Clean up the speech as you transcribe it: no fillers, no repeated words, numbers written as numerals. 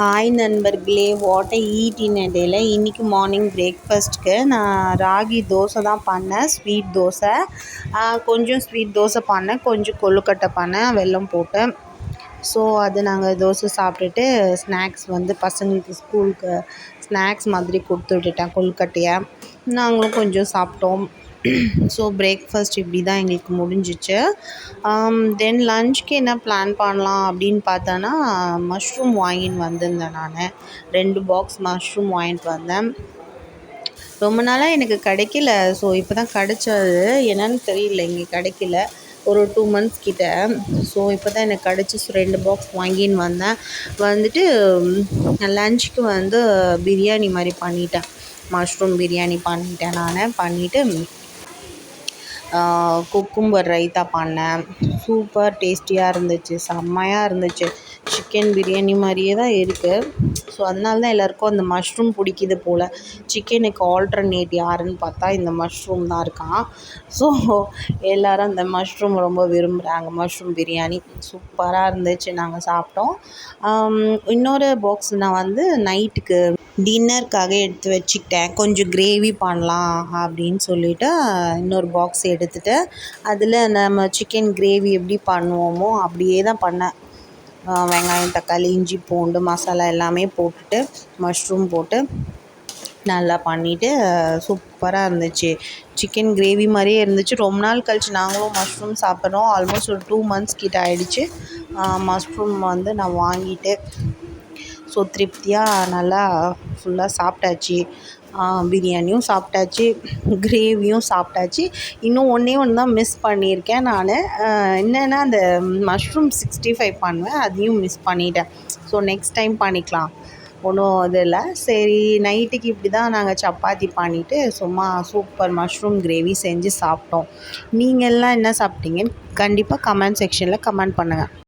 Hi நண்பர்களே, what I eat இன் எ டேல இன்றைக்கி மார்னிங் பிரேக்ஃபாஸ்ட்டுக்கு நான் ராகி தோசை தான் பண்ணேன். ஸ்வீட் தோசை, கொஞ்சம் ஸ்வீட் தோசை பண்ணேன், கொஞ்சம் கொழுக்கட்டை பண்ணேன் வெல்லம் போட்டு. ஸோ அது நாங்கள் தோசை சாப்பிட்டுட்டு ஸ்நாக்ஸ் வந்து பசங்களுக்கு ஸ்கூலுக்கு ஸ்நாக்ஸ் மாதிரி கொடுத்து விட்டுட்டேன் கொழுக்கட்டையை. நாங்களும் கொஞ்சம் சாப்பிட்டோம். ஸோ பிரேக்ஃபாஸ்ட் இப்படி தான் எங்களுக்கு முடிஞ்சிச்சு. தென் லன்ச்சுக்கு என்ன பிளான் பண்ணலாம் அப்படின்னு பார்த்தோன்னா, மஷ்ரூம் வாங்கின்னு வந்திருந்தேன் நான். 2 பாக்ஸ் மஷ்ரூம் வாங்கிட்டு வந்தேன். ரொம்ப நாளாக எனக்கு கிடைக்கல. ஸோ இப்போ தான் கிடச்சது. என்னன்னு தெரியல, இங்கே கிடைக்கல. ஒரு 2 மந்த்ஸ் கிட்ட. ஸோ இப்போ தான் எனக்கு கிடச்சி. ஸோ 2 பாக்ஸ் வாங்கின்னு வந்தேன். வந்துட்டு லன்ச்சுக்கு வந்து பிரியாணி மாதிரி பண்ணிட்டேன். மஷ்ரூம் பிரியாணி பண்ணிட்டேன் பண்ணிவிட்டு குக்கும்பர் ரைத்தா பண்ணேன். சூப்பர் டேஸ்டியாக இருந்துச்சு, செம்மையாக இருந்துச்சு. சிக்கன் பிரியாணி மாதிரியே தான் இருக்குது. ஸோ அதனால தான் எல்லாேருக்கும் அந்த மஷ்ரூம் பிடிக்குது போல். சிக்கனுக்கு ஆல்டர்னேட் யாருன்னு பார்த்தா இந்த மஷ்ரூம் தான் இருக்கான். ஸோ எல்லோரும் அந்த மஷ்ரூம் ரொம்ப விரும்புகிறாங்க. மஷ்ரூம் பிரியாணி சூப்பராக இருந்துச்சு, நாங்கள் சாப்பிட்டோம். இன்னொரு பாக்ஸ் நான் வந்து நைட்டுக்கு டின்னருக்காக எடுத்து வச்சுக்கிட்டேன். கொஞ்சம் கிரேவி பண்ணலாம் அப்படின்னு சொல்லிவிட்டு இன்னொரு பாக்ஸ் எடுத்துகிட்டு அதில் நம்ம சிக்கன் கிரேவி எப்படி பண்ணுவோமோ அப்படியே தான் பண்ணேன். வெங்காயம், தக்காளி, இஞ்சி, பூண்டு, மசாலா எல்லாமே போட்டுட்டு மஷ்ரூம் போட்டு நல்லா பண்ணிவிட்டு சூப்பராக இருந்துச்சு. சிக்கன் கிரேவி மாதிரியே இருந்துச்சு. ரொம்ப நாள் கழிச்சு நாங்களும் மஷ்ரூம் சாப்பிட்றோம். ஆல்மோஸ்ட் ஒரு 2 மந்த்ஸ் கிட்ட ஆகிடுச்சு மஷ்ரூம் வந்து நான் வாங்கிட்டு. ஸோ திருப்தியாக நல்லா ஃபுல்லாக சாப்பிட்டாச்சு. பிரியாணியும் சாப்பிட்டாச்சு, கிரேவியும் சாப்பிட்டாச்சு. இன்னும் ஒன்றே ஒன்று தான் மிஸ் பண்ணியிருக்கேன் நான். என்னென்னா அந்த மஷ்ரூம் 65 பண்ணுவேன், அதையும் மிஸ் பண்ணிட்டேன். ஸோ நெக்ஸ்ட் டைம் பண்ணிக்கலாம், ஒன்றும் இது இல்லை. சரி, நைட்டுக்கு இப்படி தான் நாங்கள் சப்பாத்தி பண்ணிவிட்டு சும்மா சூப்பர் மஷ்ரூம் கிரேவி செஞ்சு சாப்பிட்டோம். நீங்கள்லாம் என்ன சாப்பிட்டீங்கன்னு கண்டிப்பாக கமெண்ட் செக்ஷனில் கமெண்ட் பண்ணுங்கள்.